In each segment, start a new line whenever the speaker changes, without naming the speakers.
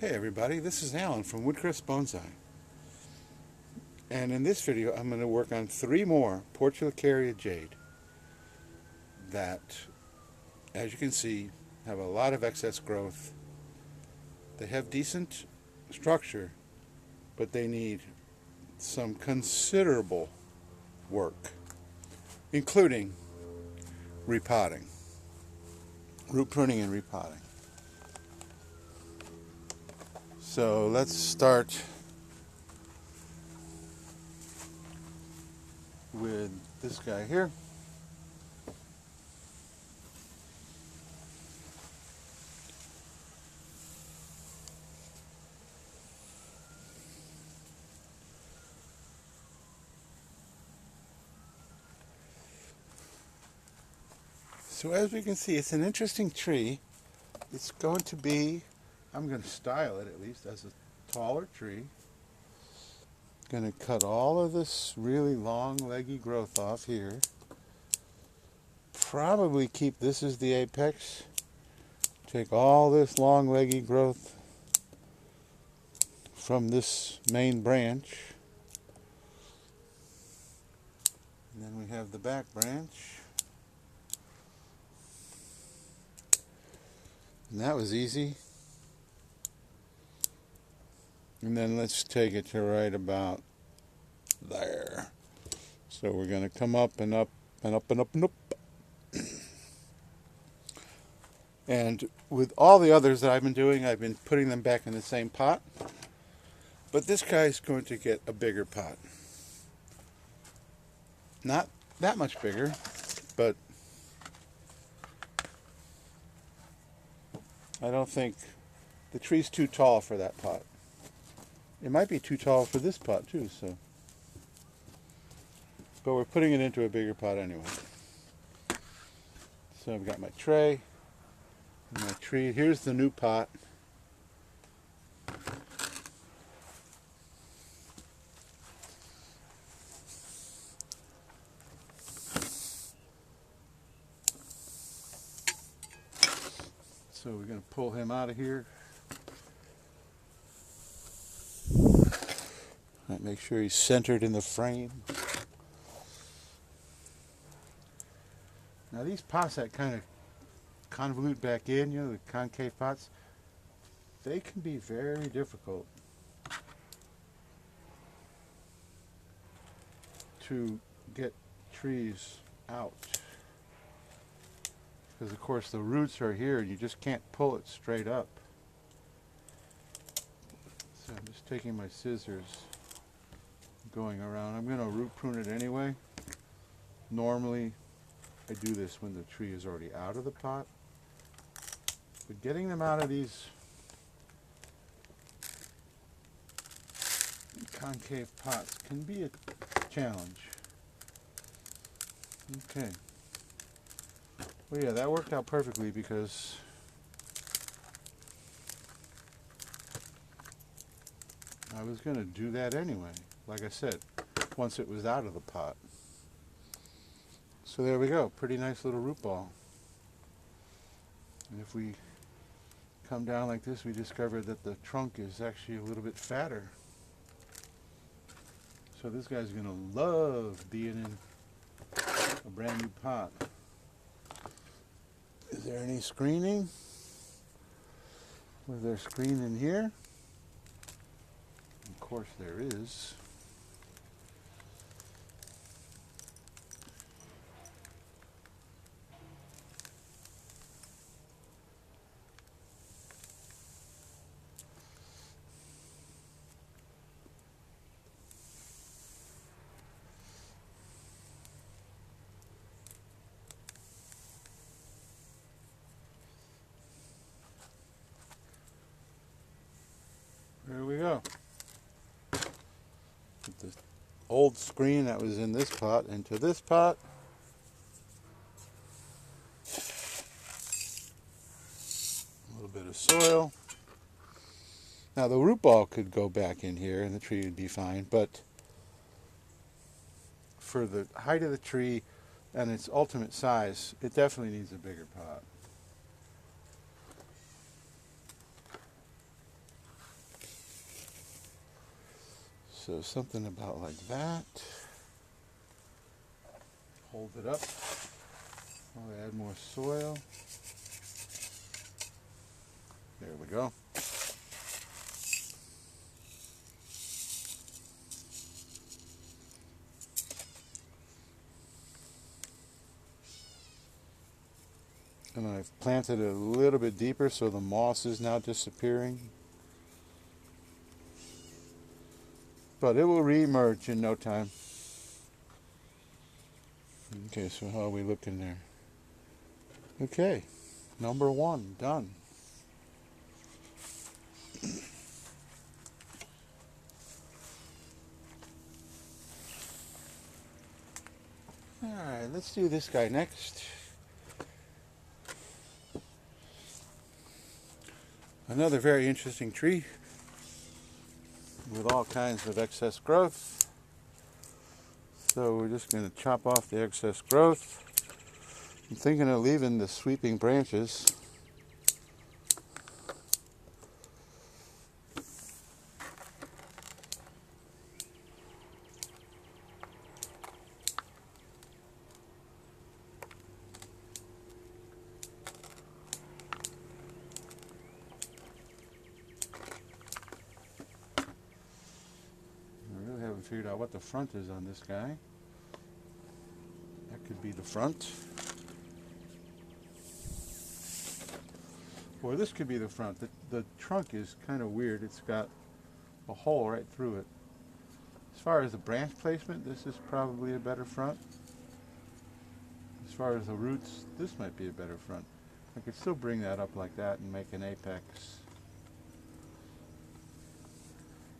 Hey everybody, this is Alan from Woodcrest Bonsai. And in this video I'm going to work on 3 more Portulacaria Jade that, as you can see, have a lot of excess growth. They have decent structure, but they need some considerable work, including repotting, root pruning and repotting. So let's start with this guy here. So as we can see, it's an interesting tree. It's going to be, I'm going to style it at least as a taller tree. Going to cut all of this really long leggy growth off here. Probably keep this as the apex. Take all this long leggy growth from this main branch. And then we have the back branch. And that was easy. And then let's take it to right about there. So we're going to come up and up and up and up and up. And with all the others that I've been doing, I've been putting them back in the same pot. But this guy's going to get a bigger pot. Not that much bigger, but I don't think the tree's too tall for that pot. It might be too tall for this pot too, so. But we're putting it into a bigger pot anyway. So I've got my tray, and my tree. Here's the new pot. So we're going to pull him out of here. Make sure he's centered in the frame. Now these pots that kind of convolute back in, you know, the concave pots, they can be very difficult to get trees out. Because of course the roots are here and you just can't pull it straight up. So I'm just taking my scissors, going around. I'm going to root prune it anyway. Normally I do this when the tree is already out of the pot. But getting them out of these concave pots can be a challenge. Okay. Well, yeah, that worked out perfectly because I was going to do that anyway, like I said, once it was out of the pot. So there we go, pretty nice little root ball. And if we come down like this, we discover that the trunk is actually a little bit fatter. So this guy's going to love being in a brand new pot. Is there any screening? Was there screen in here? Of course there is. There we go. Put the old screen that was in this pot into this pot. A little bit of soil. Now the root ball could go back in here and the tree would be fine, but for the height of the tree and its ultimate size, it definitely needs a bigger pot. So something about like that. Hold it up. I'll add more soil. There we go. And I've planted it a little bit deeper so the moss is now disappearing. But it will re-emerge in no time. Okay, so how are we looking there? Okay, number 1, done. Alright, let's do this guy next. Another very interesting tree with all kinds of excess growth. So we're just going to chop off the excess growth. I'm thinking of leaving the sweeping branches. I really haven't figured out what the front is on this guy. That could be the front. Or this could be the front. The trunk is kind of weird. It's got a hole right through it. As far as the branch placement, this is probably a better front. As far as the roots, this might be a better front. I could still bring that up like that and make an apex.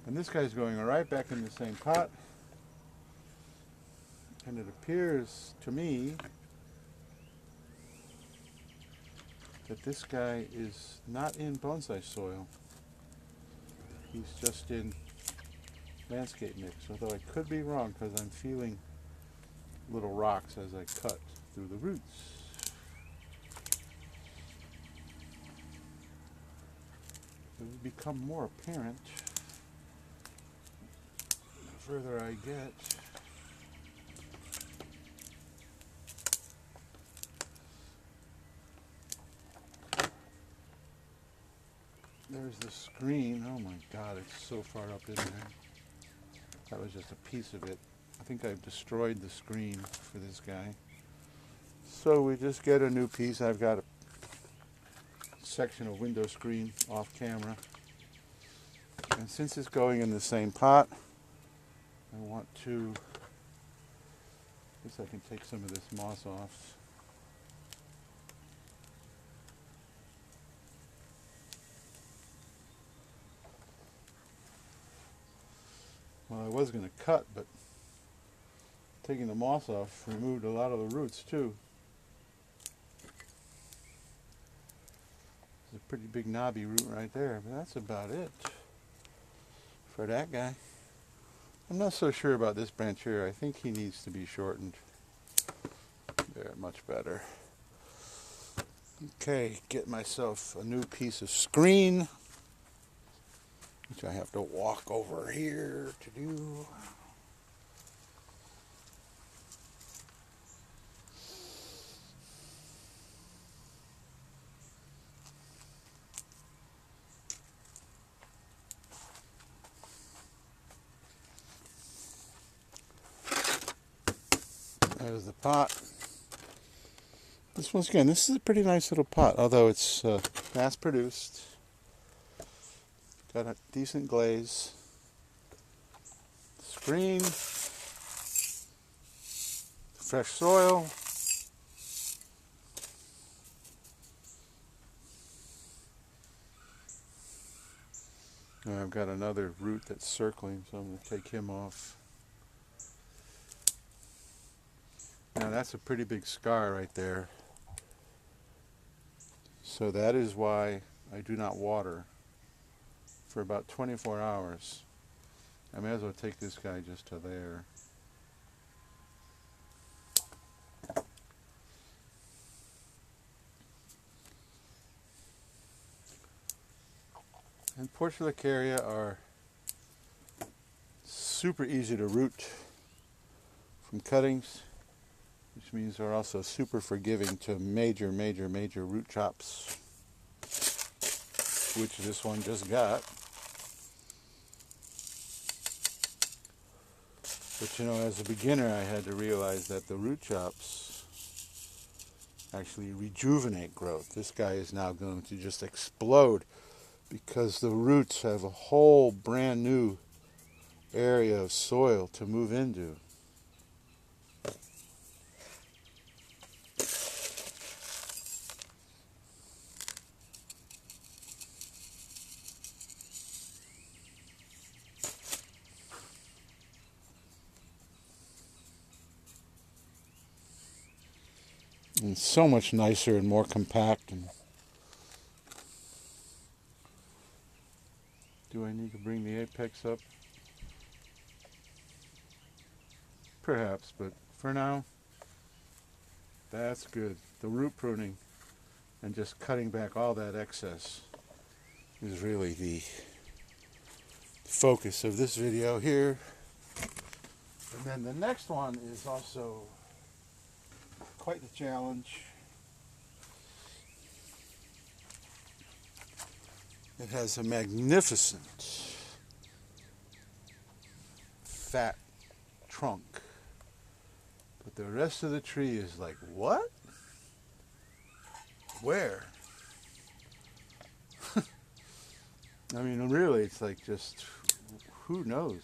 And this guy's going right back in the same pot. And it appears to me that this guy is not in bonsai soil. He's just in landscape mix, although I could be wrong because I'm feeling little rocks as I cut through the roots. It will become more apparent the further I get. There's the screen. Oh my god, it's so far up in there. That was just a piece of it. I think I've destroyed the screen for this guy. So we just get a new piece. I've got a section of window screen off camera. And since it's going in the same pot, I want to, I guess I can take some of this moss off. Well, I was going to cut, but taking the moss off removed a lot of the roots too. There's a pretty big knobby root right there, but that's about it for that guy. I'm not so sure about this branch here. I think he needs to be shortened. There, much better. Okay, get myself a new piece of screen, which I have to walk over here to do. There's the pot. This once again, this is a pretty nice little pot, although it's mass produced. Got a decent glaze. Screen. Fresh soil. And I've got another root that's circling, so I'm going to take him off. Now that's a pretty big scar right there. So that is why I do not water for about 24 hours. I may as well take this guy just to there. And Portulacaria are super easy to root from cuttings, which means they're also super forgiving to major root chops, which this one just got. But you know, as a beginner, I had to realize that the root chops actually rejuvenate growth. This guy is now going to just explode because the roots have a whole brand new area of soil to move into. And so much nicer and more compact. And do I need to bring the apex up? Perhaps, but for now, that's good. The root pruning and just cutting back all that excess is really the focus of this video here. And then the next one is also quite the challenge. It has a magnificent fat trunk, but the rest of the tree is like, what? Where? I mean, really, it's like just, who knows?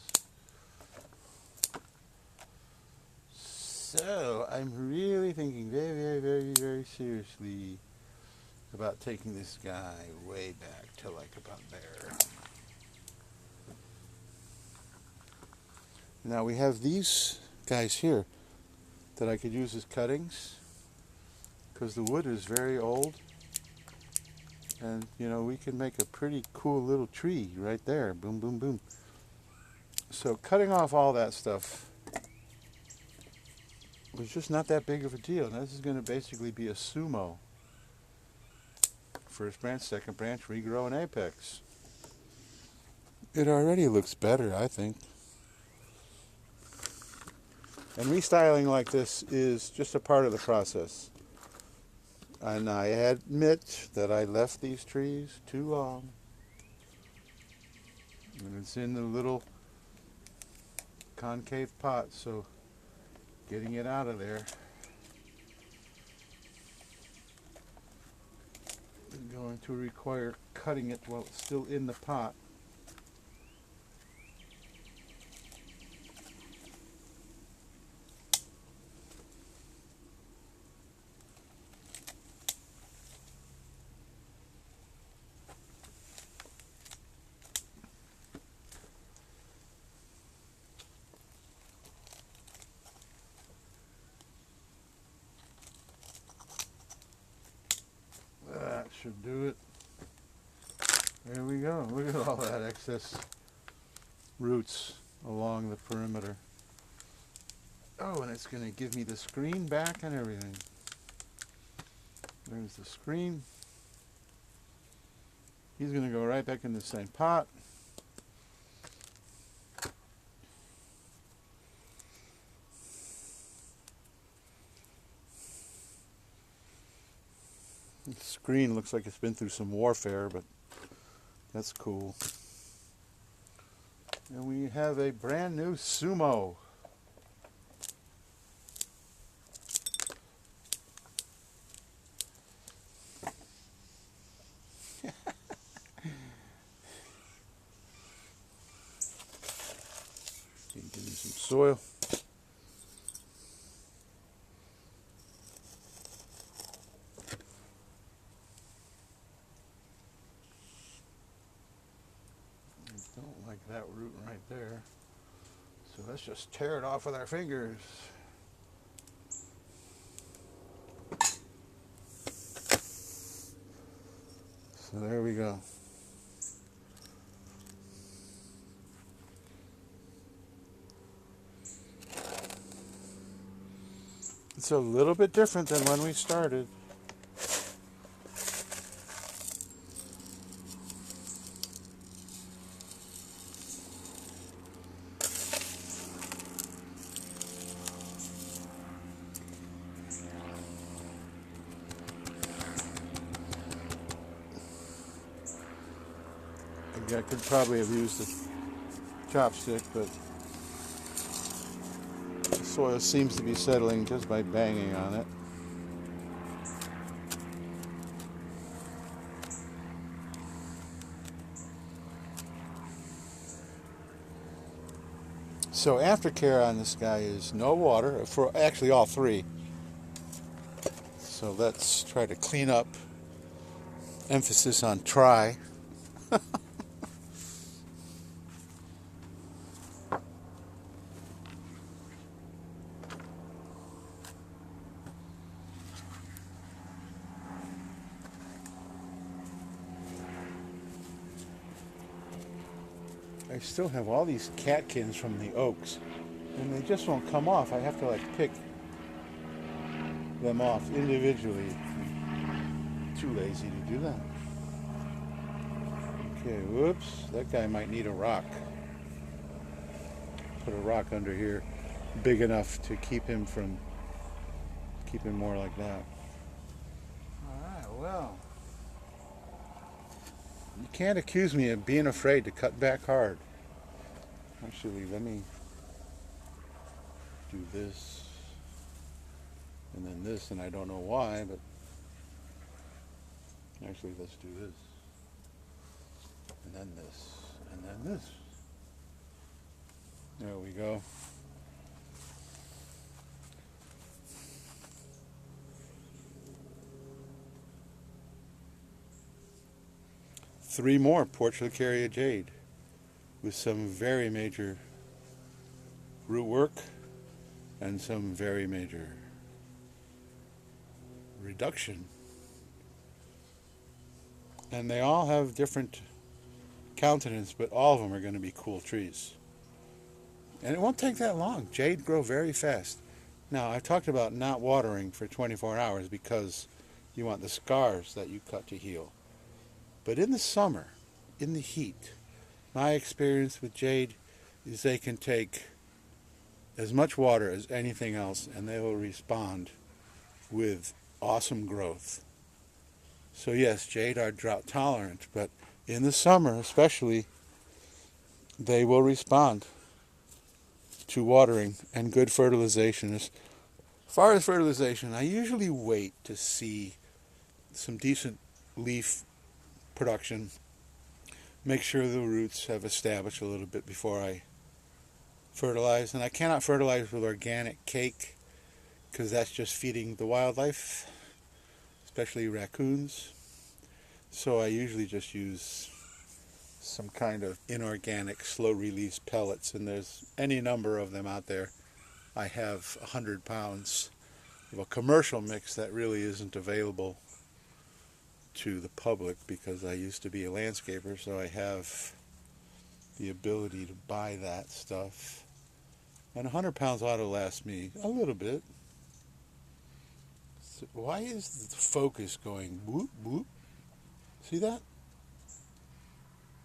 So, I'm really thinking very seriously about taking this guy way back to like about there. Now we have these guys here that I could use as cuttings because the wood is very old, and you know, we can make a pretty cool little tree right there. Boom, boom, boom. So cutting off all that stuff was just not that big of a deal. Now this is going to basically be a sumo. First branch, second branch, regrow an apex. It already looks better, I think. And restyling like this is just a part of the process. And I admit that I left these trees too long. And it's in the little concave pot, so getting it out of there is going to require cutting it while it's still in the pot. That should do it. There we go. Look at all that excess roots along the perimeter. Oh, and it's going to give me the screen back and everything. There's the screen. He's going to go right back in the same pot. The screen looks like it's been through some warfare, but that's cool. And we have a brand new sumo. Give me some soil. Don't like that root right there. So let's just tear it off with our fingers. So there we go. It's a little bit different than when we started. I could probably have used a chopstick, but the soil seems to be settling just by banging on it. So aftercare on this guy is no water, for actually all three. So let's try to clean up. Emphasis on try. I still have all these catkins from the oaks, and they just won't come off. I have to pick them off individually. I'm too lazy to do that. Okay, whoops, that guy might need a rock. Put a rock under here big enough to keep him more like that. Alright, well, you can't accuse me of being afraid to cut back hard. Actually, let me do this and then this, and I don't know why, but actually let's do this and then this and then this. There we go. Three more Portulacaria Jade with some very major root work and some very major reduction. And they all have different countenance, but all of them are going to be cool trees. And it won't take that long. Jade grow very fast. Now, I talked about not watering for 24 hours because you want the scars that you cut to heal. But in the summer, in the heat, my experience with jade is they can take as much water as anything else and they will respond with awesome growth. So yes, jade are drought tolerant, but in the summer especially, they will respond to watering and good fertilization. As far as fertilization, I usually wait to see some decent leaf production, make sure the roots have established a little bit before I fertilize. And I cannot fertilize with organic cake because that's just feeding the wildlife, especially raccoons. So I usually just use some kind of inorganic slow release pellets, and there's any number of them out there. I have 100 pounds of a commercial mix that really isn't available to the public because I used to be a landscaper, so I have the ability to buy that stuff. And 100 pounds ought to last me a little bit. So why is the focus going whoop whoop? See that?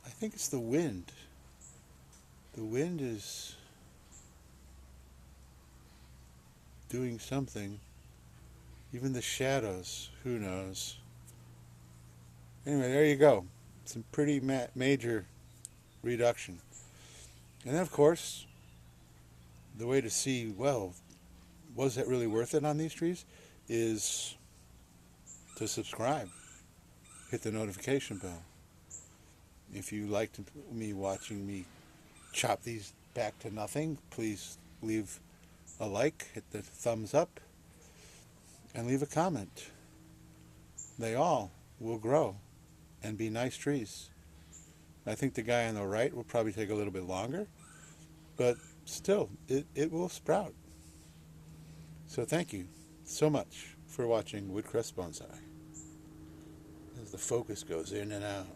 I think it's the wind. The wind is doing something. Even the shadows, who knows? Anyway, there you go. Some pretty major reduction. And then, of course, the way to see, well, was that really worth it on these trees, is to subscribe. Hit the notification bell. If you liked me watching me chop these back to nothing, please leave a like, hit the thumbs up, and leave a comment. They all will grow and be nice trees. I think the guy on the right will probably take a little bit longer, but still, it will sprout. So thank you so much for watching Woodcrest Bonsai. As the focus goes in and out.